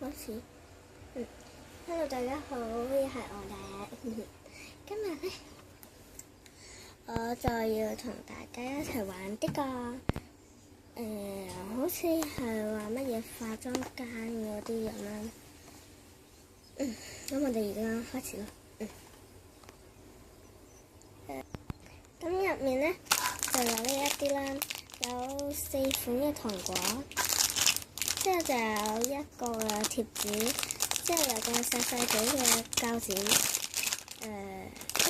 開始。Hello 大家好，又係我哋。今日咧，我就要同大家一齊玩呢個好似係話乜嘢化妝間嗰啲咁啦。咁我哋而家開始啦。咁入面咧就有呢一啲啦，有4款嘅糖果，之後就有一個嘅貼紙，之後有個細細哋嘅膠剪，呢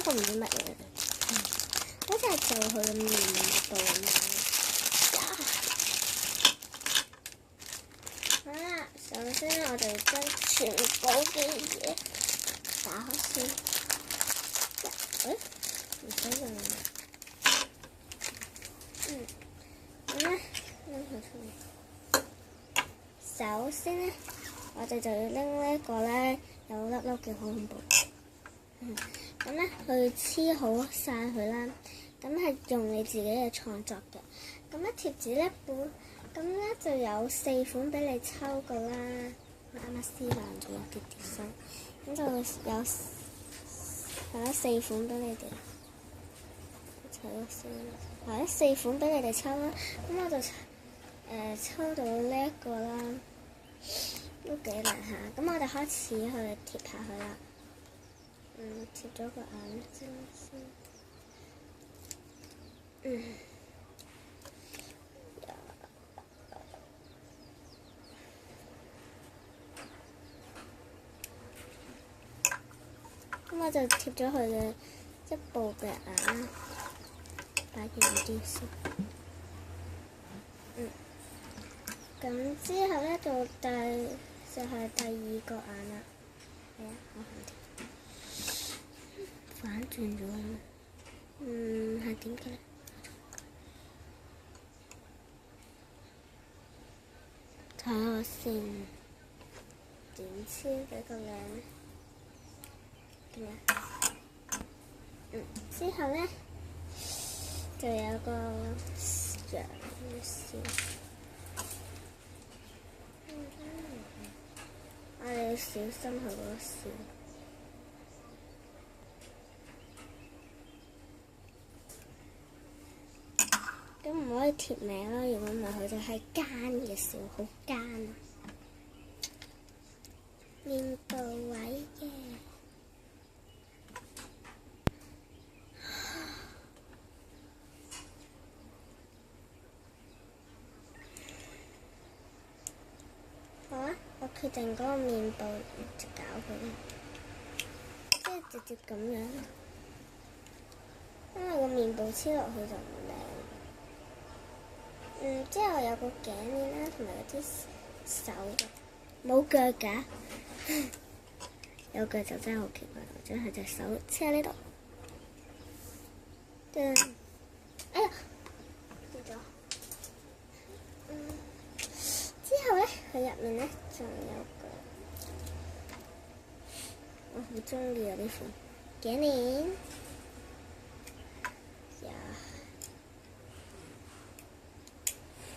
個唔知乜嘢，好似係做佢嘅面部咁樣。好啦，首先我哋將全部嘅嘢打開先。唔使用啦。咁咧拎佢出嚟。首先咧，我哋就要拎呢一個咧有粒粒嘅好恐怖。咁咧去黐好晒佢啦。咁係用你自己嘅創作嘅。咁咧貼紙咧咁咧就有4款俾你抽噶啦。我啱啱撕爛咗一啲啲聲，咁就有4款俾你哋。係4款俾你哋抽啦。咁我就抽到呢一個啦，都幾難下。咁我哋開始去貼下佢啦。貼咗個眼睛先。咁我就貼咗佢嘅一部嘅眼啦，擺遠啲先。咁之後咧就係第2個眼啦。係啊，好好啲。反轉咗啦。係點嘅咧？睇下先，點黐幾個靚？之後咧就有個羊嘅線，我哋要小心佢嗰個線。咁唔可以貼名啦，如果唔係佢就係奸嘅笑，好奸啊！面部位嘅。好啊，我決定嗰個面部就搞佢，即係直接咁樣，因為個面部黐落去就唔靚。之後有個頸鏈啦，同埋有啲手嘅，冇腳㗎，有腳就真係好奇怪，將佢隻手黐喺呢度。哎呀，跌咗。之後咧，佢入面咧仲有個，我好中意啊呢款頸鏈。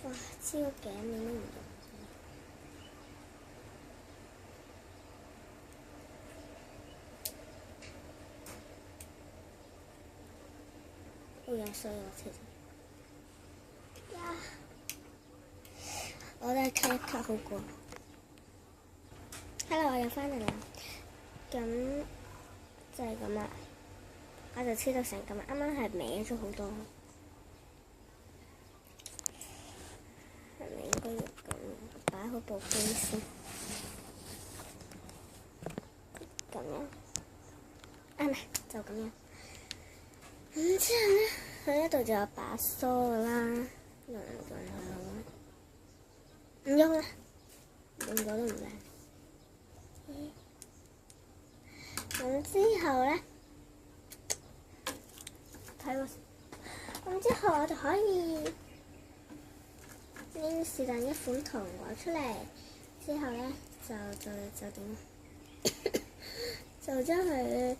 哇！黐個頸鏈都唔入。好有衰啊！其實。我都係cut一cut好過。Hello， 我又翻嚟啦。咁就係咁啦。我就黐到成咁，啱啱係歪咗好多。係咪應該要咁？擺好部機先。咁樣。唔係，就咁樣。咁之後咧，佢呢度就有把梳㗎啦，用唔用啦，用咗都唔靚。咁之後咧，睇個，咁之後我就可以拎是但一款糖果出嚟，之後咧就點？就將佢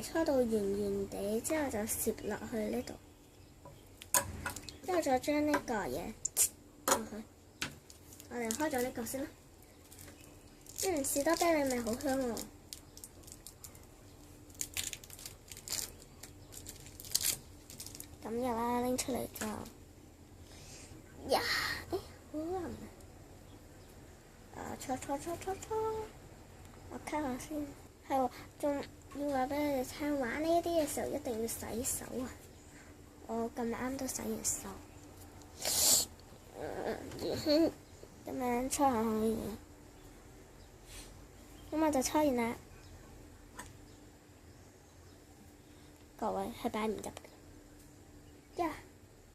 搓到圓圓地，之後就攝落去呢度，之後再將呢個嘢落去。我哋開咗呢個先啦。士多啤梨味好香喎。咁入啦，拎出嚟就呀，好腍啊！搓，我咳下先。係喎，仲要話俾你哋聽，玩呢啲嘅時候一定要洗手啊！我咁啱都洗完手，咁樣搓下可以。咁我就搓完啦。各位係擺唔入嘅。呀〜